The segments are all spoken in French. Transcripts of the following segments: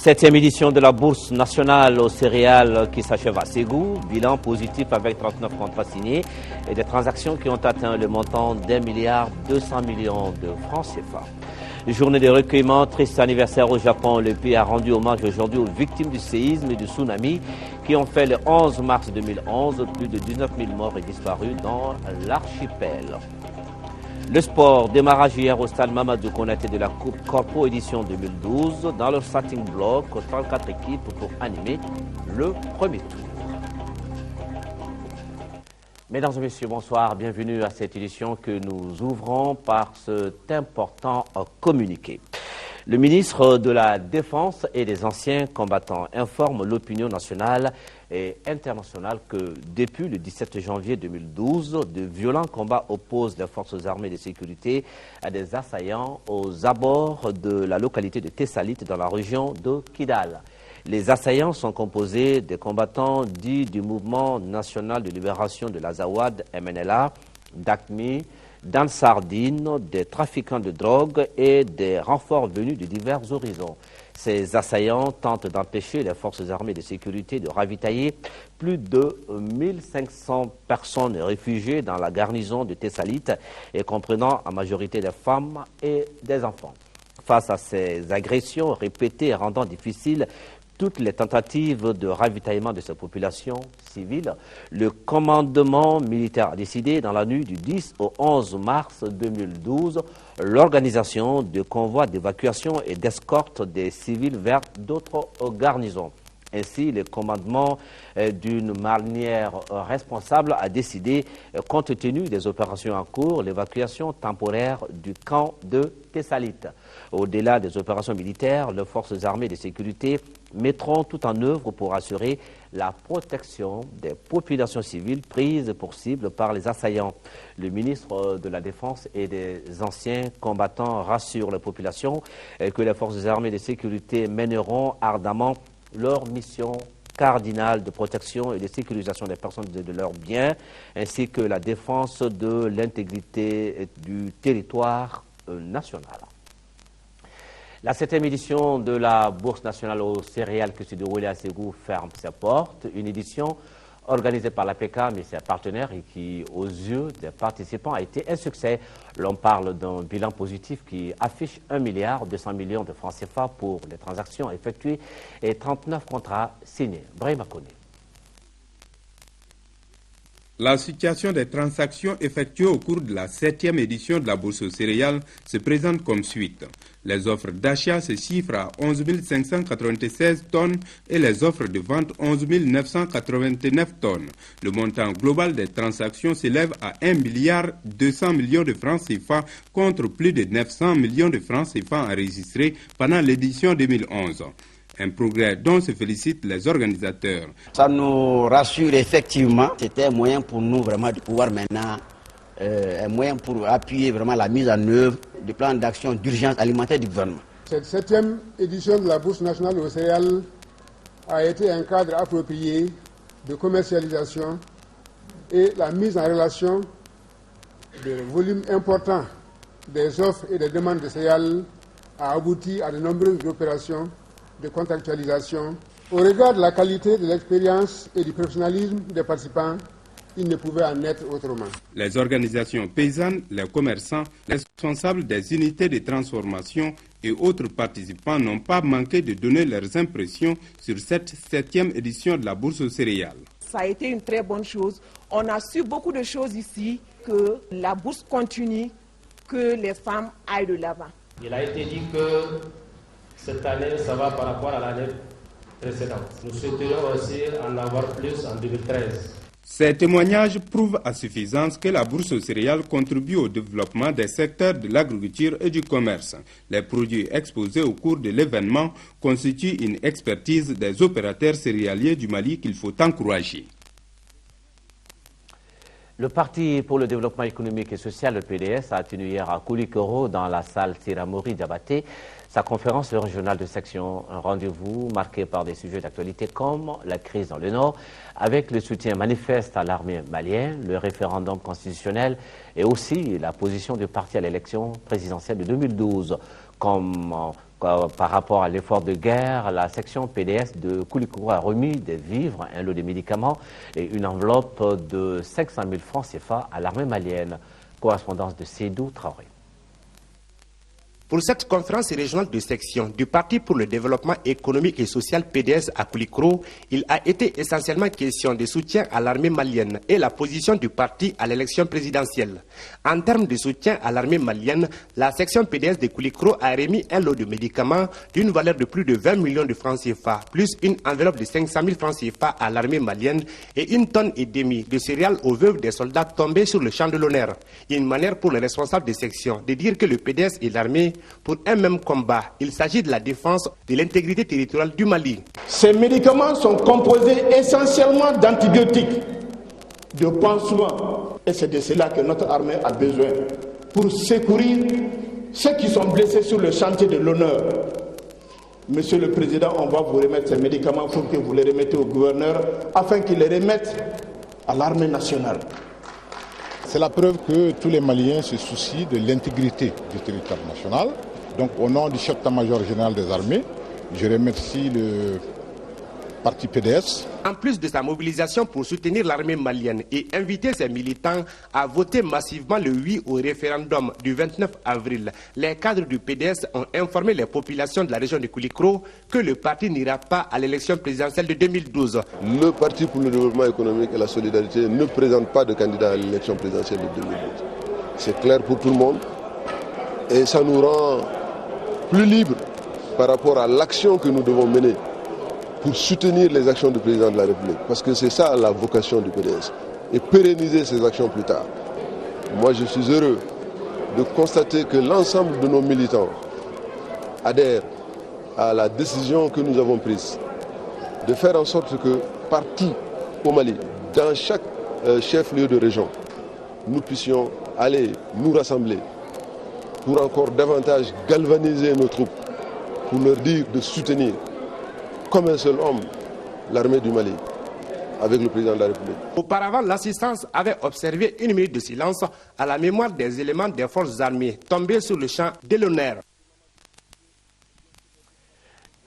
Septième édition de la bourse nationale aux céréales qui s'achève à Ségou. Bilan positif avec 39 contrats signés et des transactions qui ont atteint le montant d'1,2 milliard de francs CFA. Journée de recueillement, triste anniversaire au Japon. Le pays a rendu hommage aujourd'hui aux victimes du séisme et du tsunami qui ont fait le 11 mars 2011 plus de 19 000 morts et disparus dans l'archipel. Le sport, démarrage hier au stade Mamadou Konaté de la Coupe Corpo édition 2012. Dans leur starting block, 34 équipes pour animer le premier tour. Mesdames et messieurs, bonsoir. Bienvenue à cette édition que nous ouvrons par cet important communiqué. Le ministre de la Défense et des anciens combattants informe l'opinion nationale et internationale que depuis le 17 janvier 2012, de violents combats opposent les forces armées de sécurité à des assaillants aux abords de la localité de Tessalit dans la région de Kidal. Les assaillants sont composés des combattants dits du mouvement national de libération de l'Azawad, MNLA, d'ACMI, d'Ansardine, des trafiquants de drogue et des renforts venus de divers horizons. Ces assaillants tentent d'empêcher les forces armées de sécurité de ravitailler plus de 1500 personnes réfugiées dans la garnison de Tessalit et comprenant en majorité des femmes et des enfants. Face à ces agressions répétées et rendant difficile toutes les tentatives de ravitaillement de ces populations civiles, le commandement militaire a décidé dans la nuit du 10 au 11 mars 2012 l'organisation de convois d'évacuation et d'escorte des civils vers d'autres garnisons. Ainsi, le commandement, d'une manière responsable, a décidé, compte tenu des opérations en cours, l'évacuation temporaire du camp de Tessalit. Au-delà des opérations militaires, les forces armées de sécurité mettront tout en œuvre pour assurer la protection des populations civiles prises pour cible par les assaillants. Le ministre de la Défense et des anciens combattants rassure la population que les forces armées de sécurité mèneront ardemment leur mission cardinale de protection et de sécurisation des personnes et de leurs biens, ainsi que la défense de l'intégrité du territoire national. La 7e édition de la Bourse nationale aux céréales qui se déroulait à Ségou ferme ses portes. Une édition organisée par l'APK et ses partenaires et qui, aux yeux des participants, a été un succès. L'on parle d'un bilan positif qui affiche 1,2 milliard de francs CFA pour les transactions effectuées et 39 contrats signés. Brahima Kone. La situation des transactions effectuées au cours de la 7e édition de la Bourse aux céréales se présente comme suite. Les offres d'achat se chiffrent à 11 596 tonnes et les offres de vente 11 989 tonnes. Le montant global des transactions s'élève à 1,2 milliard de francs CFA contre plus de 900 millions de francs CFA enregistrés pendant l'édition 2011. Un progrès dont se félicitent les organisateurs. Ça nous rassure effectivement. C'était un moyen pour nous vraiment de pouvoir maintenant, un moyen pour appuyer vraiment la mise en œuvre du plan d'action d'urgence alimentaire du gouvernement. Cette 7e édition de la Bourse nationale aux céréales a été un cadre approprié de commercialisation et la mise en relation de volumes importants des offres et des demandes de céréales a abouti à de nombreuses opérations de contractualisation. Au regard de la qualité de l'expérience et du professionnalisme des participants, il ne pouvait en être autrement. Les organisations paysannes, les commerçants, les responsables des unités de transformation et autres participants n'ont pas manqué de donner leurs impressions sur cette 7e édition de la Bourse aux céréales. Ça a été une très bonne chose. On a su beaucoup de choses ici, que la bourse continue, que les femmes aillent de l'avant. Il a été dit que cette année, ça va par rapport à l'année précédente. Nous souhaiterions aussi en avoir plus en 2013. Ces témoignages prouvent à suffisance que la bourse aux céréales contribue au développement des secteurs de l'agriculture et du commerce. Les produits exposés au cours de l'événement constituent une expertise des opérateurs céréaliers du Mali qu'il faut encourager. Le Parti pour le développement économique et social, le PDS, a tenu hier à Koulikoro, dans la salle Tiramori Diabaté, Sa conférence régionale de section, un rendez-vous marqué par des sujets d'actualité comme la crise dans le Nord, avec le soutien manifeste à l'armée malienne, le référendum constitutionnel et aussi la position du parti à l'élection présidentielle de 2012. Par rapport à l'effort de guerre, la section PDS de Koulikoro a remis des vivres, un lot de médicaments et une enveloppe de 500 000 francs CFA à l'armée malienne. Correspondance de Sédou Traoré. Pour cette conférence régionale de section du Parti pour le développement économique et social PDS à Koulikoro, il a été essentiellement question de soutien à l'armée malienne et la position du parti à l'élection présidentielle. En termes de soutien à l'armée malienne, la section PDS de Koulikoro a remis un lot de médicaments d'une valeur de plus de 20 millions de francs CFA, plus une enveloppe de 500 000 francs CFA à l'armée malienne et 1,5 tonne de céréales aux veuves des soldats tombés sur le champ de l'honneur. Une manière pour les responsables de section de dire que le PDS et l'armée pour un même combat. Il s'agit de la défense de l'intégrité territoriale du Mali. Ces médicaments sont composés essentiellement d'antibiotiques, de pansements. Et c'est de cela que notre armée a besoin pour secourir ceux qui sont blessés sur le chantier de l'honneur. Monsieur le Président, on va vous remettre ces médicaments pour que vous les remettez au gouverneur afin qu'il les remette à l'armée nationale. C'est la preuve que tous les Maliens se soucient de l'intégrité du territoire national. Donc au nom du chef d'état-major général des armées, je remercie le parti PDS. En plus de sa mobilisation pour soutenir l'armée malienne et inviter ses militants à voter massivement le oui au référendum du 29 avril, les cadres du PDS ont informé les populations de la région de Koulikoro que le parti n'ira pas à l'élection présidentielle de 2012. Le Parti pour le développement économique et la solidarité ne présente pas de candidat à l'élection présidentielle de 2012. C'est clair pour tout le monde et ça nous rend plus libres par rapport à l'action que nous devons mener pour soutenir les actions du président de la République. Parce que c'est ça la vocation du PDS. Et pérenniser ces actions plus tard. Moi, je suis heureux de constater que l'ensemble de nos militants adhèrent à la décision que nous avons prise de faire en sorte que partout au Mali, dans chaque chef-lieu de région, nous puissions aller nous rassembler pour encore davantage galvaniser nos troupes, pour leur dire de soutenir comme un seul homme l'armée du Mali, avec le président de la République. Auparavant, l'assistance avait observé 1 minute de silence à la mémoire des éléments des forces armées tombés sur le champ de l'honneur.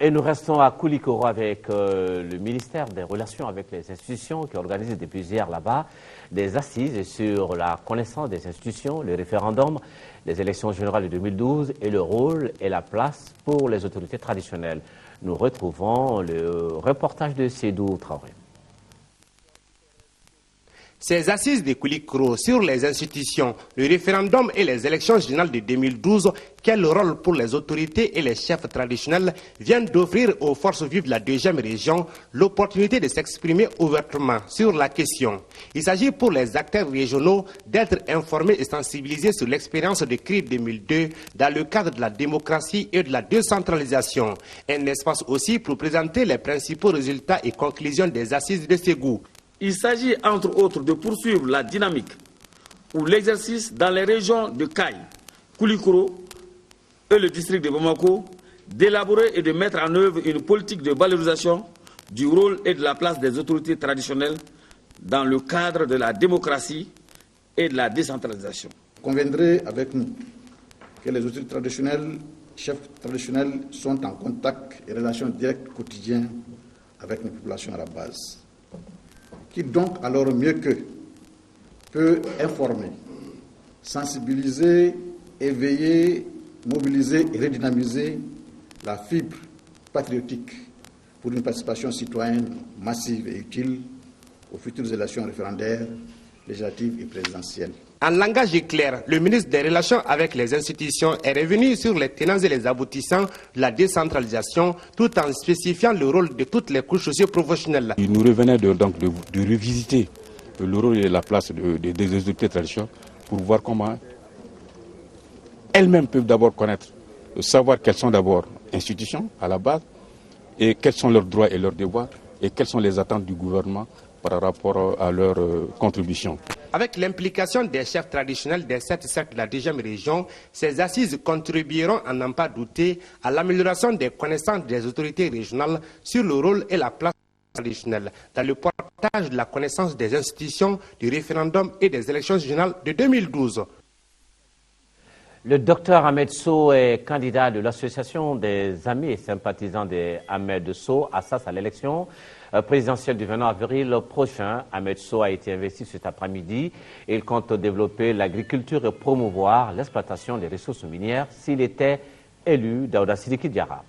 Et nous restons à Koulikoro avec le ministère des Relations avec les institutions qui organise depuis hier là-bas des assises sur la connaissance des institutions, le référendum, les élections générales de 2012 et le rôle et la place pour les autorités traditionnelles. Nous retrouvons le reportage de Sédou Traoré. Ces assises de Koulikoro sur les institutions, le référendum et les élections générales de 2012, quel rôle pour les autorités et les chefs traditionnels viennent d'offrir aux forces vives de la deuxième région l'opportunité de s'exprimer ouvertement sur la question. Il s'agit pour les acteurs régionaux d'être informés et sensibilisés sur l'expérience de crise 2002 dans le cadre de la démocratie et de la décentralisation. Un espace aussi pour présenter les principaux résultats et conclusions des assises de Ségou. Il s'agit entre autres de poursuivre la dynamique ou l'exercice dans les régions de Kaï, Koulikoro et le district de Bamako, d'élaborer et de mettre en œuvre une politique de valorisation du rôle et de la place des autorités traditionnelles dans le cadre de la démocratie et de la décentralisation. Vous conviendrez avec nous que les autorités traditionnelles, chefs traditionnels sont en contact et relations directes quotidiennes avec les populations à la base. Qui donc alors mieux qu'eux peut informer, sensibiliser, éveiller, mobiliser et redynamiser la fibre patriotique pour une participation citoyenne massive et utile aux futures élections référendaires, législatives et présidentielles. En langage clair, le ministre des Relations avec les institutions est revenu sur les tenants et les aboutissants de la décentralisation, tout en spécifiant le rôle de toutes les couches socio-professionnelles. Il nous revenait de revisiter le rôle et la place des autorités traditionnelles pour voir comment elles-mêmes peuvent d'abord connaître, savoir quelles sont d'abord institutions à la base et quels sont leurs droits et leurs devoirs et quelles sont les attentes du gouvernement par rapport à leur contribution. Avec l'implication des chefs traditionnels des 7 cercles de la 10e région, ces assises contribueront, à n'en pas douter, à l'amélioration des connaissances des autorités régionales sur le rôle et la place traditionnelle dans le portage de la connaissance des institutions, du référendum et des élections régionales de 2012. Le docteur Ahmed Sow est candidat de l'association des amis et sympathisants d'Ahmed Sow à Assas à l'élection présidentielle du 29 avril prochain. Ahmed Sow a été investi cet après-midi et il compte développer l'agriculture et promouvoir l'exploitation des ressources minières s'il était élu. Daouda Sidiki Diarra.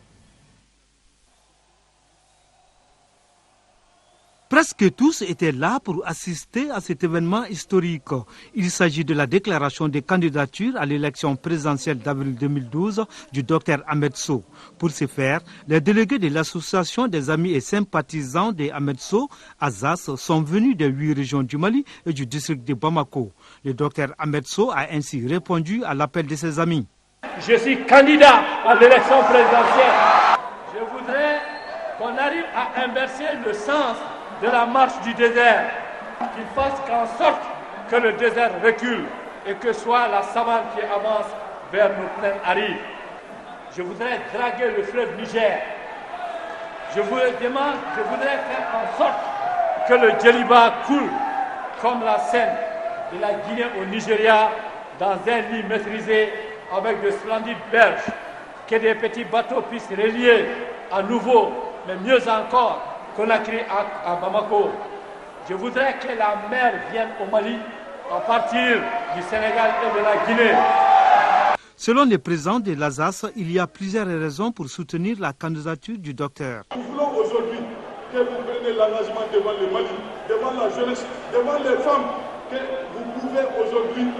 Presque tous étaient là pour assister à cet événement historique. Il s'agit de la déclaration des candidatures à l'élection présidentielle d'avril 2012 du Dr Ahmed Sow. Pour ce faire, les délégués de l'association des amis et sympathisants d'Ahmed Sow, Assas, sont venus des 8 régions du Mali et du district de Bamako. Le Dr Ahmed Sow a ainsi répondu à l'appel de ses amis. Je suis candidat à l'élection présidentielle. Je voudrais qu'on arrive à inverser le sens de la marche du désert, qu'il fasse en sorte que le désert recule et que soit la savane qui avance vers nos plaines arides. Je voudrais draguer le fleuve Niger. Je voudrais faire en sorte que le Djeliba coule comme la Seine de la Guinée au Nigeria dans un lit maîtrisé avec de splendides berges, que des petits bateaux puissent relier à nouveau, mais mieux encore, Conakry à Bamako. Je voudrais que la mer vienne au Mali à partir du Sénégal et de la Guinée. Selon le président de l'Assas, il y a plusieurs raisons pour soutenir la candidature du docteur. Nous voulons aujourd'hui que vous preniez l'engagement devant le Mali, devant la jeunesse, devant les femmes, que vous pouvez aujourd'hui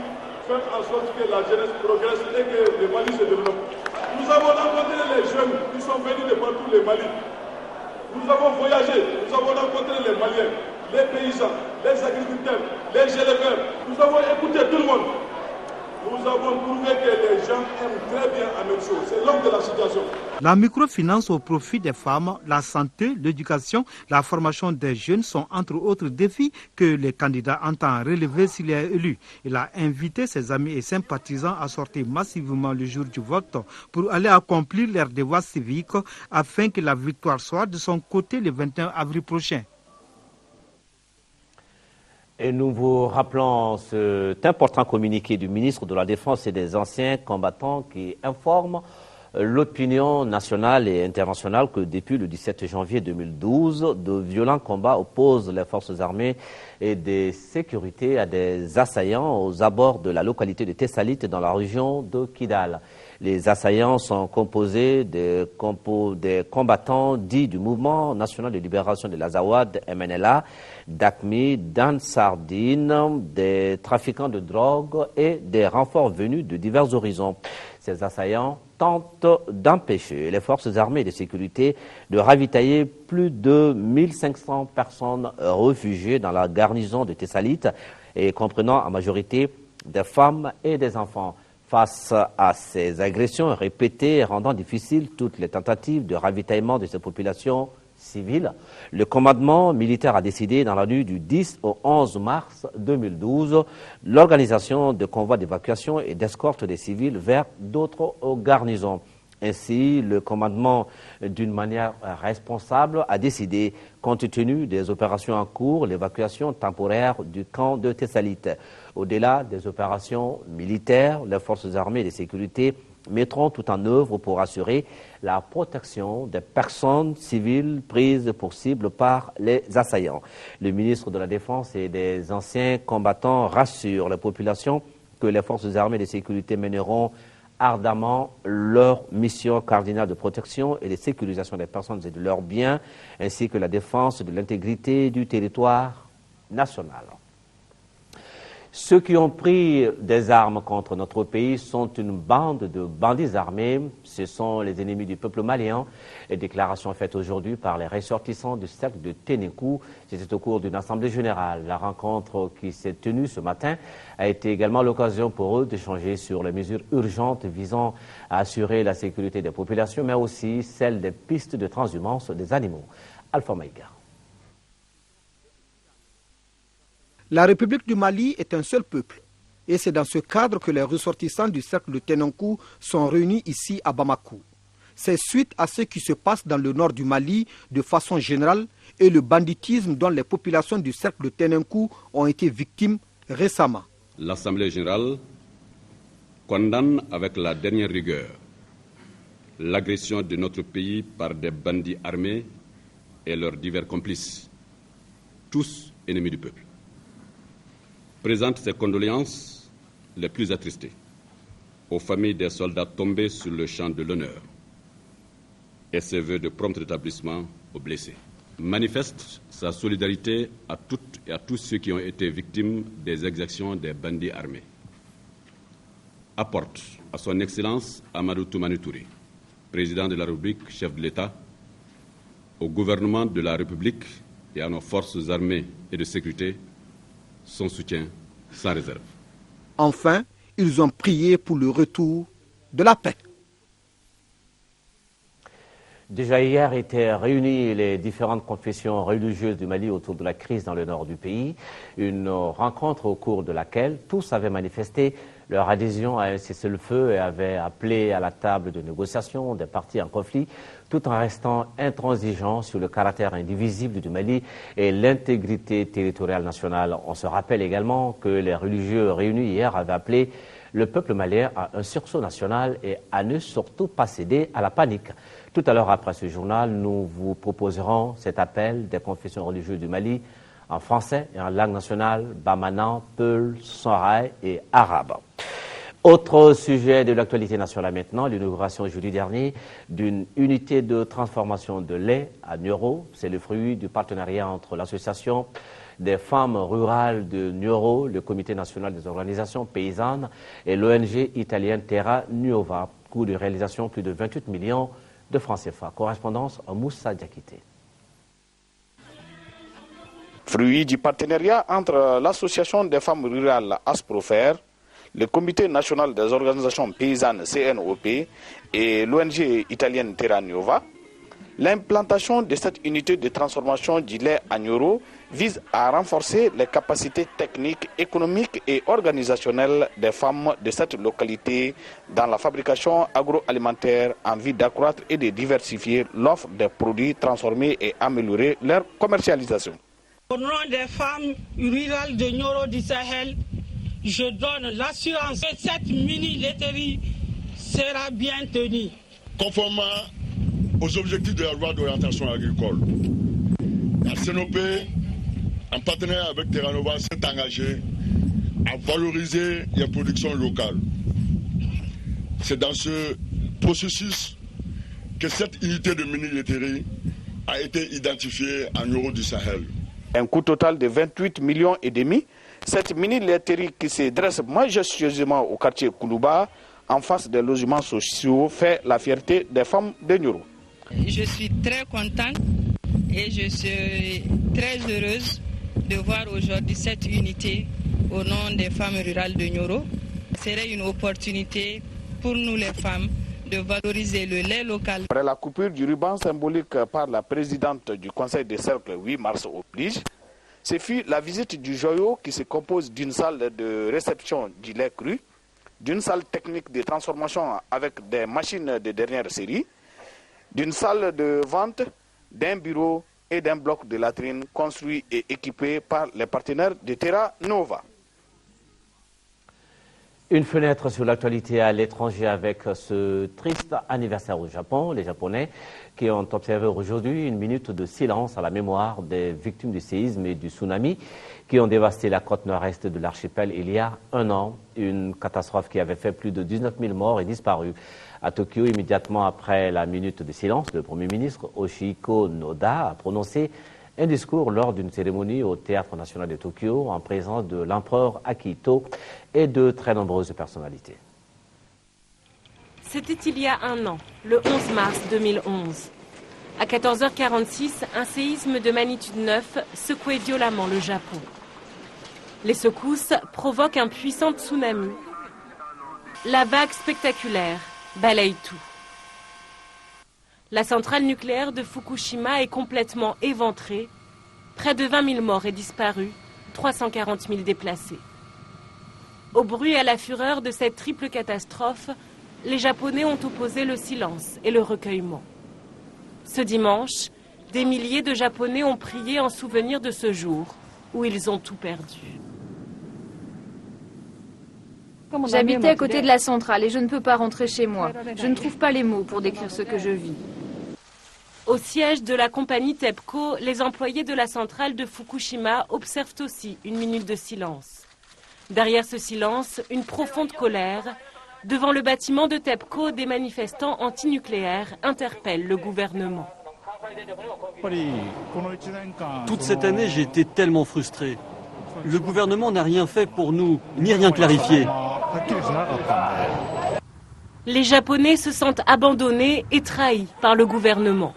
faire en sorte que la jeunesse progresse et que le Mali se développe. Nous avons rencontré les jeunes qui sont venus de partout le Mali. Nous avons voyagé, nous avons rencontré les Maliens, les paysans, les agriculteurs, les éleveurs. Nous avons écouté tout le monde. Nous avons trouvé que les gens aiment très bien Ahmed Sow. C'est l'homme de la situation. La microfinance au profit des femmes, la santé, l'éducation, la formation des jeunes sont entre autres défis que les candidats entendent relever s'il est élu. Il a invité ses amis et sympathisants à sortir massivement le jour du vote pour aller accomplir leurs devoirs civiques afin que la victoire soit de son côté le 21 avril prochain. Et nous vous rappelons cet important communiqué du ministre de la Défense et des anciens combattants qui informe l'opinion nationale et internationale que depuis le 17 janvier 2012, de violents combats opposent les forces armées et des sécurités à des assaillants aux abords de la localité de Tessalit dans la région de Kidal. Les assaillants sont composés des combattants dits du Mouvement national de libération de l'Azawad, MNLA, d'ACMI, d'Ansardine, des trafiquants de drogue et des renforts venus de divers horizons. Ces assaillants tentent d'empêcher les forces armées de sécurité de ravitailler plus de 1500 personnes réfugiées dans la garnison de Tessalit et comprenant en majorité des femmes et des enfants. Face à ces agressions répétées rendant difficiles toutes les tentatives de ravitaillement de ces populations civiles, le commandement militaire a décidé dans la nuit du 10 au 11 mars 2012 l'organisation de convois d'évacuation et d'escorte des civils vers d'autres garnisons. Ainsi, le commandement, d'une manière responsable, a décidé, compte tenu des opérations en cours, l'évacuation temporaire du camp de Tessalit. Au-delà des opérations militaires, les forces armées et de sécurité mettront tout en œuvre pour assurer la protection des personnes civiles prises pour cible par les assaillants. Le ministre de la Défense et des anciens combattants rassure les populations que les forces armées et de sécurité mèneront ardemment leur mission cardinale de protection et de sécurisation des personnes et de leurs biens, ainsi que la défense de l'intégrité du territoire national. Ceux qui ont pris des armes contre notre pays sont une bande de bandits armés. Ce sont les ennemis du peuple malien. Les déclarations faites aujourd'hui par les ressortissants du cercle de Ténékou, c'était au cours d'une assemblée générale. La rencontre qui s'est tenue ce matin a été également l'occasion pour eux d'échanger sur les mesures urgentes visant à assurer la sécurité des populations, mais aussi celle des pistes de transhumance des animaux. Alpha Maïga. La République du Mali est un seul peuple. Et c'est dans ce cadre que les ressortissants du cercle de Tenenkou sont réunis ici à Bamako. C'est suite à ce qui se passe dans le nord du Mali de façon générale et le banditisme dont les populations du cercle de Tenenkou ont été victimes récemment. L'Assemblée générale condamne avec la dernière rigueur l'agression de notre pays par des bandits armés et leurs divers complices, tous ennemis du peuple. Présente ses condoléances les plus attristées aux familles des soldats tombés sur le champ de l'honneur et ses vœux de prompt rétablissement aux blessés. Manifeste sa solidarité à toutes et à tous ceux qui ont été victimes des exactions des bandits armés. Apporte à son Excellence Amadou Toumani Touré, président de la République, chef de l'État, au gouvernement de la République et à nos forces armées et de sécurité son soutien sans réserve. Enfin, ils ont prié pour le retour de la paix. Déjà hier étaient réunies les différentes confessions religieuses du Mali autour de la crise dans le nord du pays. Une rencontre au cours de laquelle tous avaient manifesté leur adhésion à un cessez-le-feu et avaient appelé à la table de négociation des parties en conflit, tout en restant intransigeants sur le caractère indivisible du Mali et l'intégrité territoriale nationale. On se rappelle également que les religieux réunis hier avaient appelé le peuple malien à un sursaut national et à ne surtout pas céder à la panique. Tout à l'heure après ce journal, nous vous proposerons cet appel des confessions religieuses du Mali en français et en langue nationale, bamanan, peul, soraï et arabe. Autre sujet de l'actualité nationale maintenant, l'inauguration jeudi dernier d'une unité de transformation de lait à Nioro. C'est le fruit du partenariat entre l'association des femmes rurales de Nioro, le comité national des organisations paysannes et l'ONG italienne Terra Nuova. Coût de réalisation plus de 28 millions de francs CFA. Correspondance à Moussa Diakité. Fruit du partenariat entre l'association des femmes rurales Asprofer, le comité national des organisations paysannes CNOP et l'ONG italienne Terra Nuova, l'implantation de cette unité de transformation du lait à Nioro vise à renforcer les capacités techniques, économiques et organisationnelles des femmes de cette localité dans la fabrication agroalimentaire en vue d'accroître et de diversifier l'offre des produits transformés et améliorer leur commercialisation. Au nom des femmes rurales de Nioro du Sahel, je donne l'assurance que cette mini-laiterie sera bien tenue. Conformément aux objectifs de la loi d'orientation agricole, la CNOP, en partenariat avec Terra Nuova, s'est engagée à valoriser les productions locales. C'est dans ce processus que cette unité de mini-laiterie a été identifiée en Nioro du Sahel. Un coût total de 28 millions et demi. Cette mini-laiterie qui se dresse majestueusement au quartier Koulouba, en face des logements sociaux, fait la fierté des femmes de Nioro. Je suis très contente et je suis très heureuse de voir aujourd'hui cette unité au nom des femmes rurales de Nioro. Ce serait une opportunité pour nous les femmes de valoriser le lait local. Après la coupure du ruban symbolique par la présidente du Conseil des cercles 8 mars oblige, ce fut la visite du joyau qui se compose d'une salle de réception du lait cru, d'une salle technique de transformation avec des machines de dernière série, d'une salle de vente, d'un bureau et d'un bloc de latrines construit et équipé par les partenaires de Terra Nuova. Une fenêtre sur l'actualité à l'étranger avec ce triste anniversaire au Japon. Les Japonais qui ont observé aujourd'hui une minute de silence à la mémoire des victimes du séisme et du tsunami qui ont dévasté la côte nord-est de l'archipel il y a un an. Une catastrophe qui avait fait plus de 19 000 morts et disparus. À Tokyo, immédiatement après la minute de silence, le Premier ministre Yoshihiko Noda a prononcé un discours lors d'une cérémonie au Théâtre national de Tokyo en présence de l'empereur Akihito et de très nombreuses personnalités. C'était il y a un an, le 11 mars 2011. À 14h46, un séisme de magnitude 9 secouait violemment le Japon. Les secousses provoquent un puissant tsunami. La vague spectaculaire balaye tout. La centrale nucléaire de Fukushima est complètement éventrée. Près de 20 000 morts et disparus, 340 000 déplacés. Au bruit et à la fureur de cette triple catastrophe, les Japonais ont opposé le silence et le recueillement. Ce dimanche, des milliers de Japonais ont prié en souvenir de ce jour où ils ont tout perdu. J'habitais à côté de la centrale et je ne peux pas rentrer chez moi. Je ne trouve pas les mots pour décrire ce que je vis. Au siège de la compagnie TEPCO, les employés de la centrale de Fukushima observent aussi une minute de silence. Derrière ce silence, une profonde colère. Devant le bâtiment de TEPCO, des manifestants antinucléaires interpellent le gouvernement. Toute cette année, j'ai été tellement frustré. Le gouvernement n'a rien fait pour nous, ni rien clarifié. Les Japonais se sentent abandonnés et trahis par le gouvernement.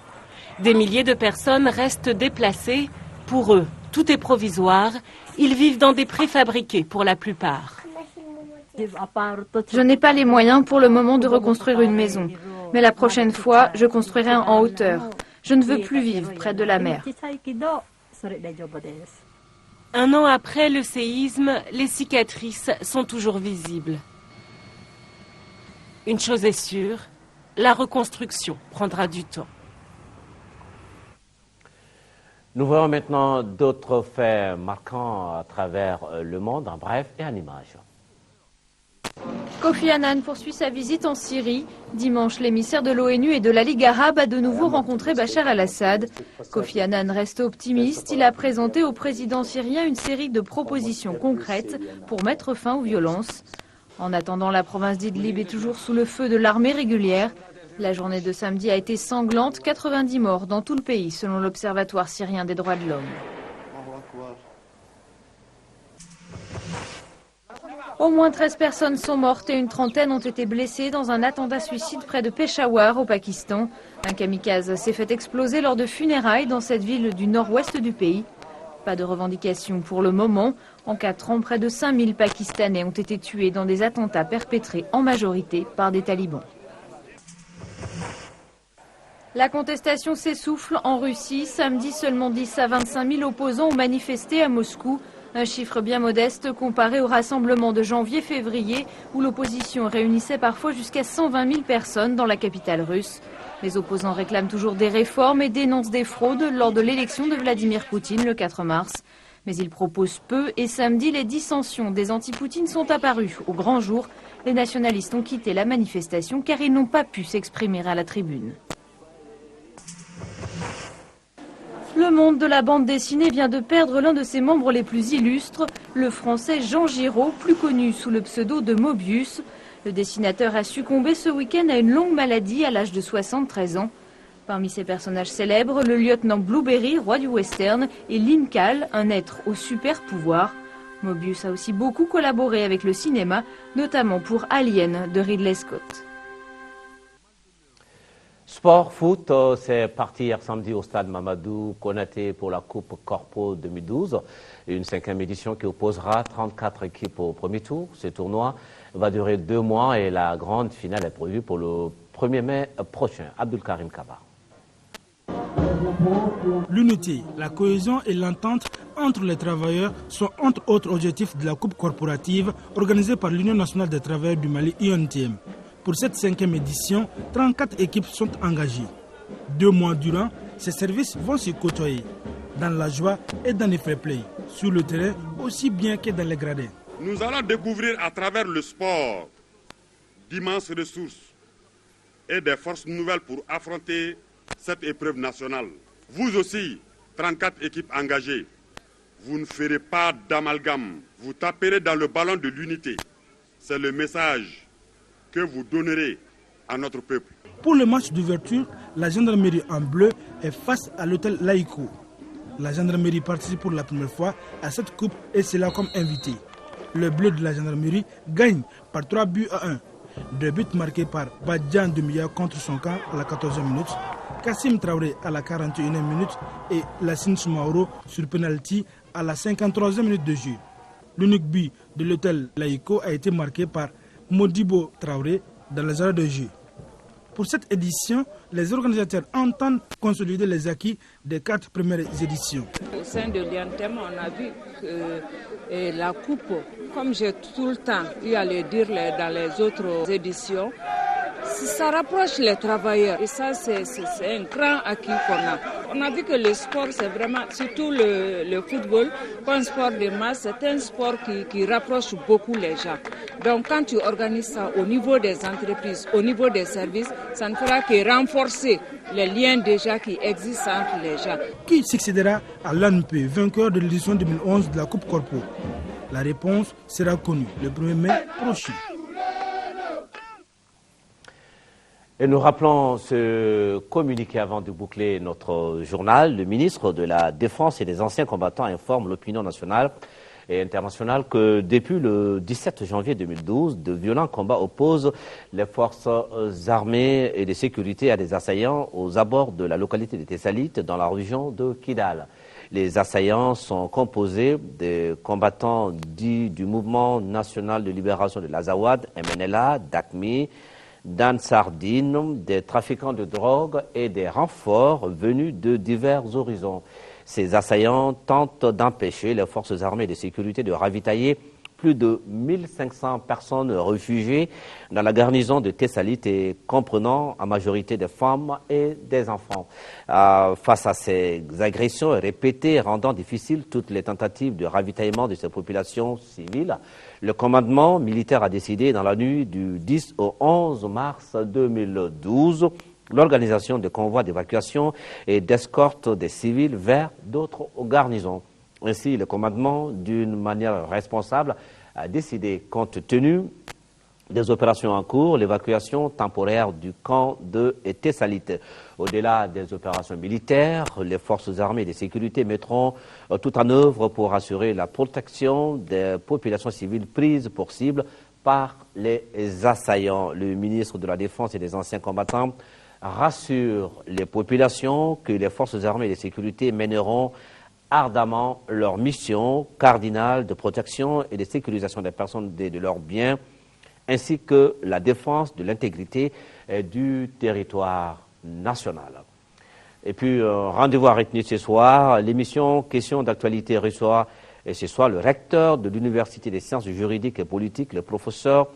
Des milliers de personnes restent déplacées. Pour eux, tout est provisoire. Ils vivent dans des préfabriqués pour la plupart. Je n'ai pas les moyens pour le moment de reconstruire une maison. Mais la prochaine fois, je construirai en hauteur. Je ne veux plus vivre près de la mer. Un an après le séisme, les cicatrices sont toujours visibles. Une chose est sûre, la reconstruction prendra du temps. Nous voyons maintenant d'autres faits marquants à travers le monde, en bref et en images. Kofi Annan poursuit sa visite en Syrie. Dimanche, l'émissaire de l'ONU et de la Ligue arabe a de nouveau rencontré Bachar al-Assad. Kofi Annan reste optimiste. Il a présenté au président syrien une série de propositions concrètes pour mettre fin aux violences. En attendant, la province d'Idlib est toujours sous le feu de l'armée régulière. La journée de samedi a été sanglante, 90 morts dans tout le pays, selon l'Observatoire syrien des droits de l'homme. Au moins 13 personnes sont mortes et une trentaine ont été blessées dans un attentat suicide près de Peshawar, au Pakistan. Un kamikaze s'est fait exploser lors de funérailles dans cette ville du nord-ouest du pays. Pas de revendication pour le moment. En 4 ans, près de 5000 Pakistanais ont été tués dans des attentats perpétrés en majorité par des talibans. La contestation s'essouffle en Russie. Samedi, seulement 10 à 25 000 opposants ont manifesté à Moscou. Un chiffre bien modeste comparé au rassemblement de janvier-février où l'opposition réunissait parfois jusqu'à 120 000 personnes dans la capitale russe. Les opposants réclament toujours des réformes et dénoncent des fraudes lors de l'élection de Vladimir Poutine le 4 mars. Mais ils proposent peu et samedi, les dissensions des anti-Poutine sont apparues au grand jour. Les nationalistes ont quitté la manifestation car ils n'ont pas pu s'exprimer à la tribune. Le monde de la bande dessinée vient de perdre l'un de ses membres les plus illustres, le français Jean Giraud, plus connu sous le pseudo de Mobius. Le dessinateur a succombé ce week-end à une longue maladie à l'âge de 73 ans. Parmi ses personnages célèbres, le lieutenant Blueberry, roi du western, et Lincal, un être au super pouvoir. Mobius a aussi beaucoup collaboré avec le cinéma, notamment pour Alien de Ridley Scott. Sport, foot, c'est parti hier samedi au stade Mamadou Konaté pour la Coupe Corpo 2012. Une 5e édition qui opposera 34 équipes au premier tour. Ce tournoi va durer 2 mois et la grande finale est prévue pour le 1er mai prochain. Abdul Karim Kaba. L'unité, la cohésion et l'entente entre les travailleurs sont entre autres objectifs de la Coupe corporative organisée par l'Union nationale des travailleurs du Mali, UNTM. Pour cette 5e édition, 34 équipes sont engagées. 2 mois durant, ces services vont se côtoyer, dans la joie et dans les fair play, sur le terrain aussi bien que dans les gradins. Nous allons découvrir à travers le sport d'immenses ressources et des forces nouvelles pour affronter cette épreuve nationale. Vous aussi, 34 équipes engagées, vous ne ferez pas d'amalgame, vous taperez dans le ballon de l'unité. C'est le message que vous donnerez à notre peuple. Pour le match d'ouverture, la gendarmerie en bleu est face à l'hôtel Laïko. La gendarmerie participe pour la première fois à cette coupe et c'est là comme invité. Le bleu de la gendarmerie gagne par 3 buts à 1. 2 buts marqués par Badjan Demia contre son camp à la 14e minute, Kassim Traoré à la 41e minute et Lassine Soumaoro sur penalty à la 53e minute de jeu. L'unique but de l'hôtel Laïko a été marqué par Modibo Traoré dans les arrêts de jeu. Pour cette édition, les organisateurs entendent consolider les acquis des 4 premières éditions. Au sein de l'IANTEM, on a vu que la coupe, comme j'ai tout le temps eu à le dire dans les autres éditions, ça rapproche les travailleurs et ça c'est un grand acquis qu'on a. On a vu que le sport c'est vraiment, surtout le football, comme sport de masse, c'est un sport qui rapproche beaucoup les gens. Donc quand tu organises ça au niveau des entreprises, au niveau des services, ça ne fera que renforcer les liens déjà qui existent entre les gens. Qui succédera à l'ANP, vainqueur de l'édition 2011 de la Coupe Corpo? La réponse sera connue le 1er mai prochain. Et nous rappelons ce communiqué avant de boucler notre journal. Le ministre de la Défense et des anciens combattants informe l'opinion nationale et internationale que depuis le 17 janvier 2012, de violents combats opposent les forces armées et de sécurité à des assaillants aux abords de la localité de Tessalit dans la région de Kidal. Les assaillants sont composés des combattants dits du mouvement national de libération de l'Azawad, MNLA, d'ACMI, d'Ansardine, des trafiquants de drogue et des renforts venus de divers horizons. Ces assaillants tentent d'empêcher les forces armées de sécurité de ravitailler plus de 1500 personnes réfugiées dans la garnison de Tessalit et comprenant en majorité des femmes et des enfants. Face à ces agressions répétées rendant difficiles toutes les tentatives de ravitaillement de ces populations civiles, le commandement militaire a décidé dans la nuit du 10 au 11 mars 2012 l'organisation de convois d'évacuation et d'escorte des civils vers d'autres garnisons. Ainsi, le commandement, d'une manière responsable, a décidé, compte tenu des opérations en cours, l'évacuation temporaire du camp de Tessalit. Au-delà des opérations militaires, les forces armées de sécurité mettront tout en œuvre pour assurer la protection des populations civiles prises pour cible par les assaillants. Le ministre de la Défense et des anciens combattants rassure les populations que les forces armées de sécurité mèneront ardemment leur mission cardinale de protection et de sécurisation des personnes et de leurs biens, ainsi que la défense de l'intégrité du territoire national. Et puis, rendez-vous à retenir ce soir, l'émission Questions d'actualité reçoit ce soir le recteur de l'Université des sciences juridiques et politiques, le professeur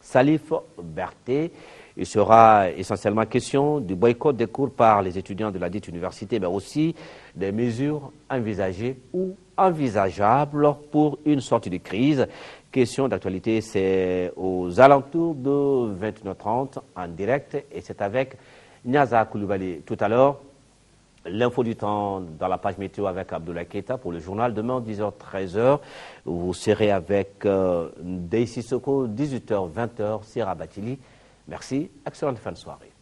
Salif Berté. Il sera essentiellement question du boycott des cours par les étudiants de la dite université, mais aussi des mesures envisagées ou envisageables pour une sortie de crise. Question d'actualité, c'est aux alentours de 21h30 en direct et c'est avec Niaza Koulibaly. Tout à l'heure, l'info du temps dans la page météo avec Abdoulaye Keita pour le journal. Demain, 10h, 13h, vous serez avec Deïssi Soko, 18h, 20h, Sierra Batili. Merci, excellente fin de soirée.